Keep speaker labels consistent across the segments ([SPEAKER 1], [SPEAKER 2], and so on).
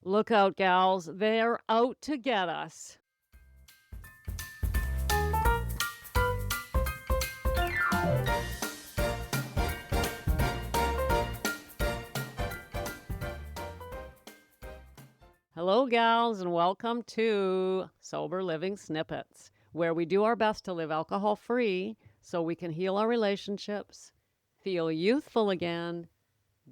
[SPEAKER 1] Look out, gals. They're out to get us. Hello, gals, and welcome to Sober Living Snippets, where we do our best to live alcohol free so we can heal our relationships, feel youthful again,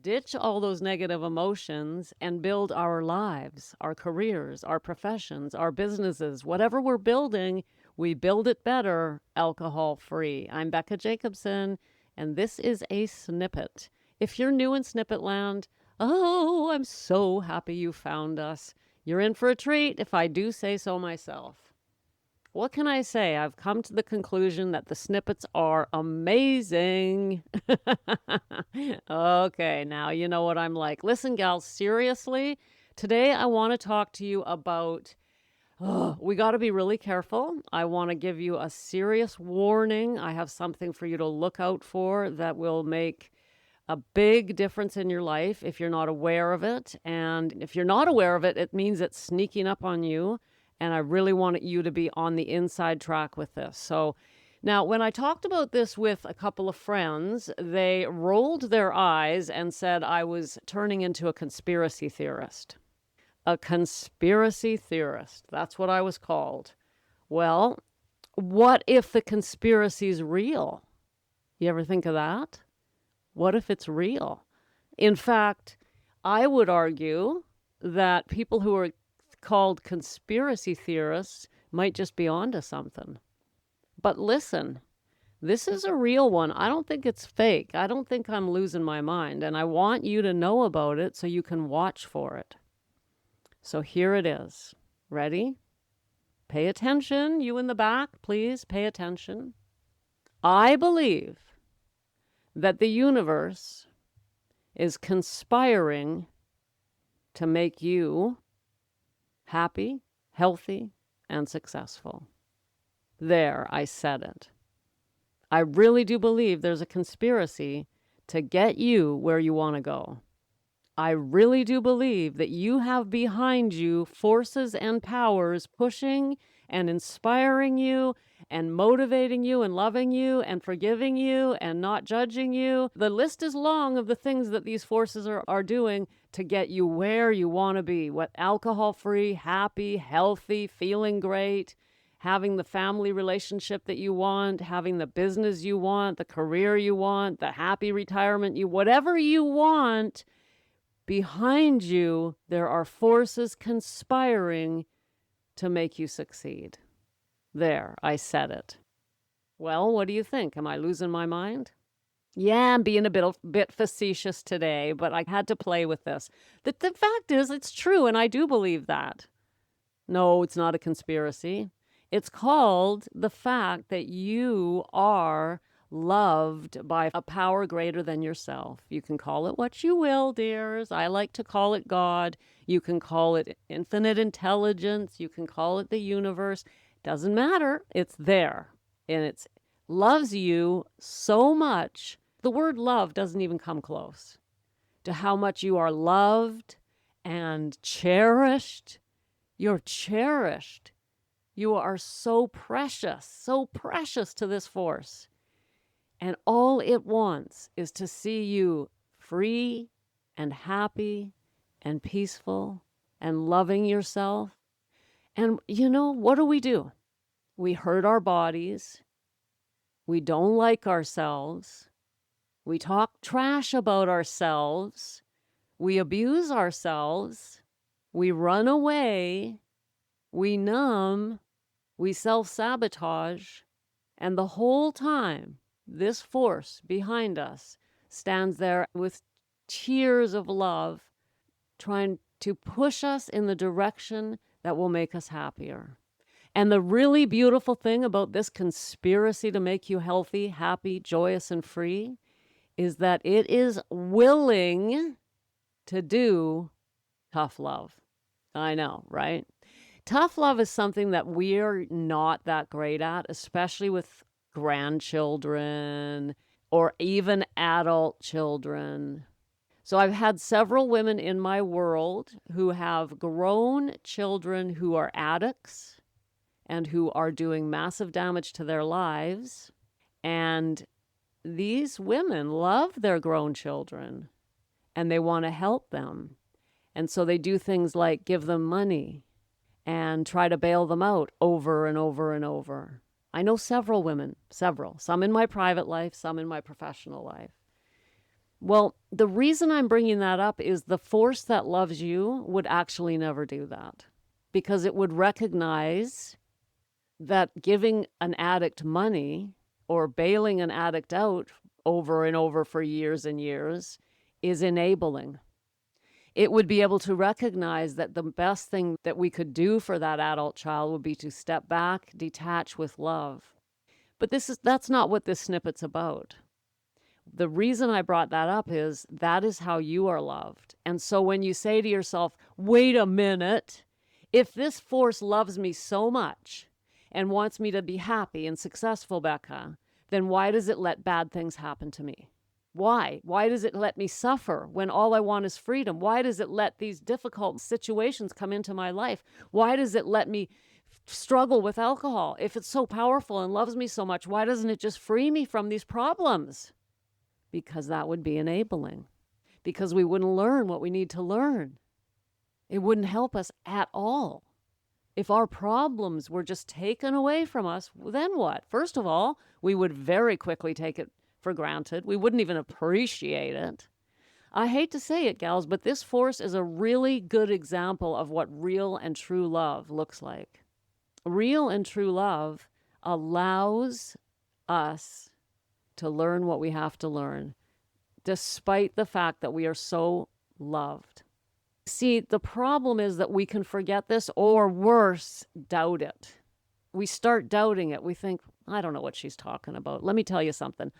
[SPEAKER 1] ditch all those negative emotions, and build our lives, our careers, our professions, our businesses. Whatever we're building, we build it better alcohol free. I'm Becca Jacobson, and this is a snippet. If you're new in Snippet Land, oh, I'm so happy you found us. You're in for a treat, if I do say so myself. What can I say? I've come to the conclusion that the snippets are amazing. Okay, now you know what I'm like. Listen, gals, seriously, today I want to talk to you about we got to be really careful. I want to give you a serious warning. I have something for you to look out for that will make a big difference in your life if you're not aware of it. And if you're not aware of it, it means it's sneaking up on you. And I really want you to be on the inside track with this. So now, when I talked about this with a couple of friends, they rolled their eyes and said I was turning into a conspiracy theorist. A conspiracy theorist. That's what I was called. Well, what if the conspiracy's real? You ever think of that? What if it's real? In fact, I would argue that people who are called conspiracy theorists might just be onto something. But listen, this is a real one. I don't think it's fake. I don't think I'm losing my mind. And I want you to know about it so you can watch for it. So here it is. Ready? Pay attention. You in the back, please pay attention. I believe that the universe is conspiring to make you happy, healthy, and successful. There, I said it. I really do believe there's a conspiracy to get you where you want to go. I really do believe that you have behind you forces and powers pushing and inspiring you and motivating you and loving you and forgiving you and not judging you. The list is long of the things that these forces are doing to get you where you want to be. What alcohol-free, happy, healthy, feeling great, having the family relationship that you want, having the business you want, the career you want, the happy retirement whatever you want. Behind you, there are forces conspiring to make you succeed. There, I said it. Well, what do you think? Am I losing my mind? Yeah, I'm being a bit facetious today, but I had to play with this. The fact is, it's true, and I do believe that. No, it's not a conspiracy. It's called the fact that you are loved by a power greater than yourself. You can call it what you will, dears. I like to call it God. You can call it infinite intelligence. You can call it the universe. Doesn't matter. It's there. And it loves you so much. The word love doesn't even come close to how much you are loved and cherished. You're cherished. You are so precious to this force. And all it wants is to see you free and happy and peaceful and loving yourself. And what do? We hurt our bodies. We don't like ourselves. We talk trash about ourselves. We abuse ourselves. We run away. We numb. We self-sabotage. And the whole time, this force behind us stands there with tears of love, trying to push us in the direction that will make us happier. And the really beautiful thing about this conspiracy to make you healthy, happy, joyous, and free is that it is willing to do tough love. I know, right? Tough love is something that we're not that great at, especially with grandchildren or even adult children. So I've had several women in my world who have grown children who are addicts and who are doing massive damage to their lives. And these women love their grown children and they want to help them. And so they do things like give them money and try to bail them out over and over and over. I know several women, some in my private life, some in my professional life. Well, the reason I'm bringing that up is the force that loves you would actually never do that, because it would recognize that giving an addict money or bailing an addict out over and over for years and years is enabling. It would be able to recognize that the best thing that we could do for that adult child would be to step back, detach with love. But that's not what this snippet's about. The reason I brought that up is that is how you are loved. And so when you say to yourself, wait a minute, if this force loves me so much and wants me to be happy and successful, Becca, then why does it let bad things happen to me? Why? Why does it let me suffer when all I want is freedom? Why does it let these difficult situations come into my life? Why does it let me struggle with alcohol? If it's so powerful and loves me so much, why doesn't it just free me from these problems? Because that would be enabling. Because we wouldn't learn what we need to learn. It wouldn't help us at all. If our problems were just taken away from us, then what? First of all, we would very quickly take it for granted. We wouldn't even appreciate it. I hate to say it, gals, but this force is a really good example of what real and true love looks like. Real and true love allows us to learn what we have to learn, despite the fact that we are so loved. See, the problem is that we can forget this, or worse, doubt it. We start doubting it. We think, I don't know what she's talking about. Let me tell you something.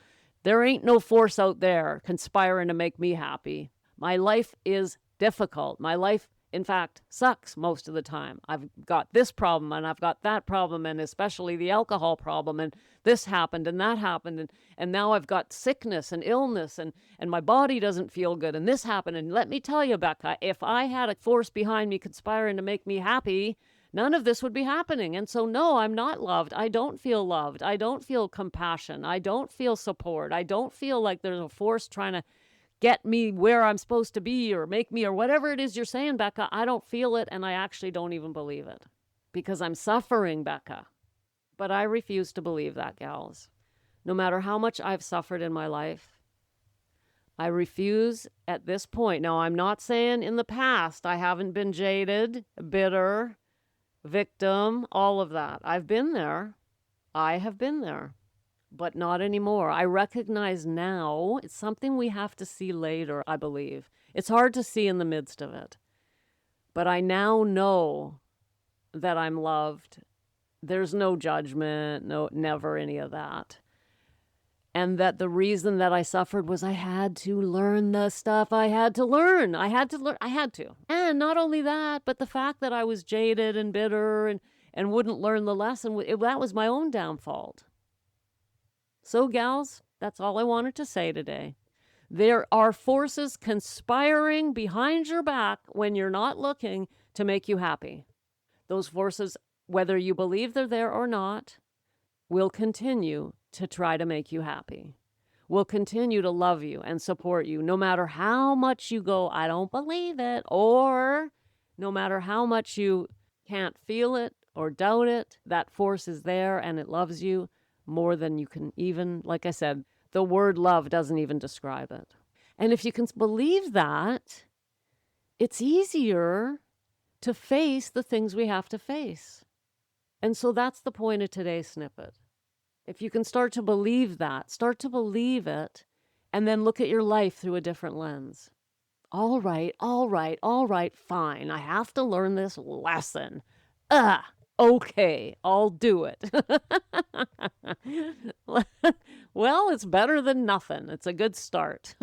[SPEAKER 1] There ain't no force out there conspiring to make me happy. My life is difficult. My life, in fact, sucks most of the time. I've got this problem and I've got that problem, and especially the alcohol problem, and this happened and that happened, and now I've got sickness and illness, and my body doesn't feel good, and this happened. And let me tell you, Becca, if I had a force behind me conspiring to make me happy, none of this would be happening. And so, no, I'm not loved. I don't feel loved. I don't feel compassion. I don't feel support. I don't feel like there's a force trying to get me where I'm supposed to be or make me or whatever it is you're saying, Becca. I don't feel it, and I actually don't even believe it because I'm suffering, Becca. But I refuse to believe that, gals. No matter how much I've suffered in my life, I refuse at this point. Now, I'm not saying in the past I haven't been jaded, bitter, victim, all of that. I've been there. I have been there. But not anymore. I recognize now it's something we have to see later, I believe. It's hard to see in the midst of it. But I now know that I'm loved. There's no judgment, never any of that. And that the reason that I suffered was I had to learn the stuff I had to learn. I had to. And not only that, but the fact that I was jaded and bitter and wouldn't learn the lesson, that was my own downfall. So, gals, that's all I wanted to say today. There are forces conspiring behind your back when you're not looking to make you happy. Those forces, whether you believe they're there or not, will continue to try to make you happy. Will continue to love you and support you, no matter how much you go, I don't believe it, or no matter how much you can't feel it or doubt it, that force is there and it loves you more than you can even, like I said, the word love doesn't even describe it. And if you can believe that, it's easier to face the things we have to face. And so that's the point of today's snippet. If you can start to believe that, start to believe it, and then look at your life through a different lens. All right, fine. I have to learn this lesson. Okay, I'll do it. Well, it's better than nothing. It's a good start.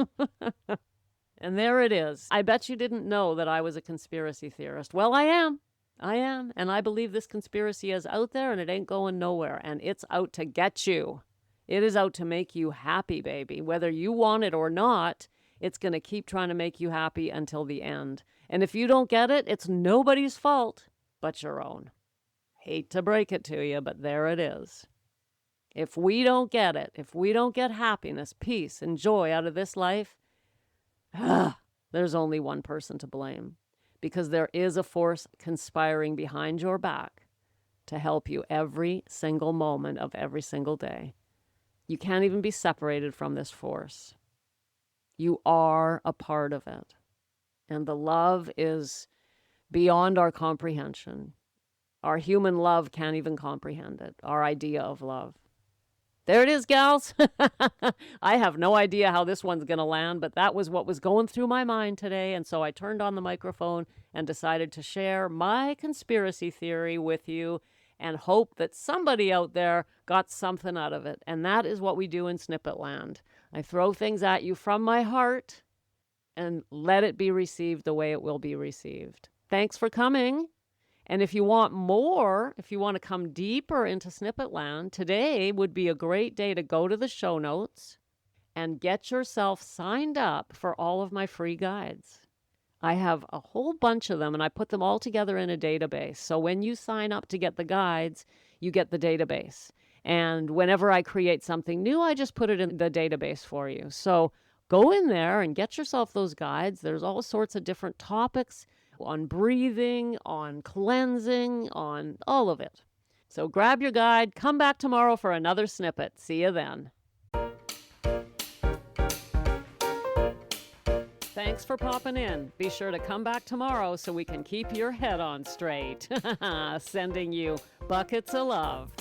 [SPEAKER 1] And there it is. I bet you didn't know that I was a conspiracy theorist. Well, I am. And I believe this conspiracy is out there and it ain't going nowhere. And it's out to get you. It is out to make you happy, baby. Whether you want it or not, It's going to keep trying to make you happy until the end. And if you don't get it, it's nobody's fault but your own. Hate to break it to you, but there it is. If we don't get it, if we don't get happiness, peace, and joy out of this life, there's only one person to blame, because there is a force conspiring behind your back to help you every single moment of every single day. You can't even be separated from this force. You are a part of it. And the love is beyond our comprehension. Our human love can't even comprehend it, our idea of love. There it is, gals. I have no idea how this one's going to land, but that was what was going through my mind today. And so I turned on the microphone and decided to share my conspiracy theory with you and hope that somebody out there got something out of it. And that is what we do in Snippet Land. I throw things at you from my heart and let it be received the way it will be received. Thanks for coming. And if you want more, if you want to come deeper into Snippet Land, today would be a great day to go to the show notes and get yourself signed up for all of my free guides. I have a whole bunch of them, and I put them all together in a database. So when you sign up to get the guides, you get the database. And whenever I create something new, I just put it in the database for you. So go in there and get yourself those guides. There's all sorts of different topics on breathing, on cleansing, on all of it. So grab your guide, come back tomorrow for another snippet. See you then. Thanks for popping in. Be sure to come back tomorrow so we can keep your head on straight. Sending you buckets of love.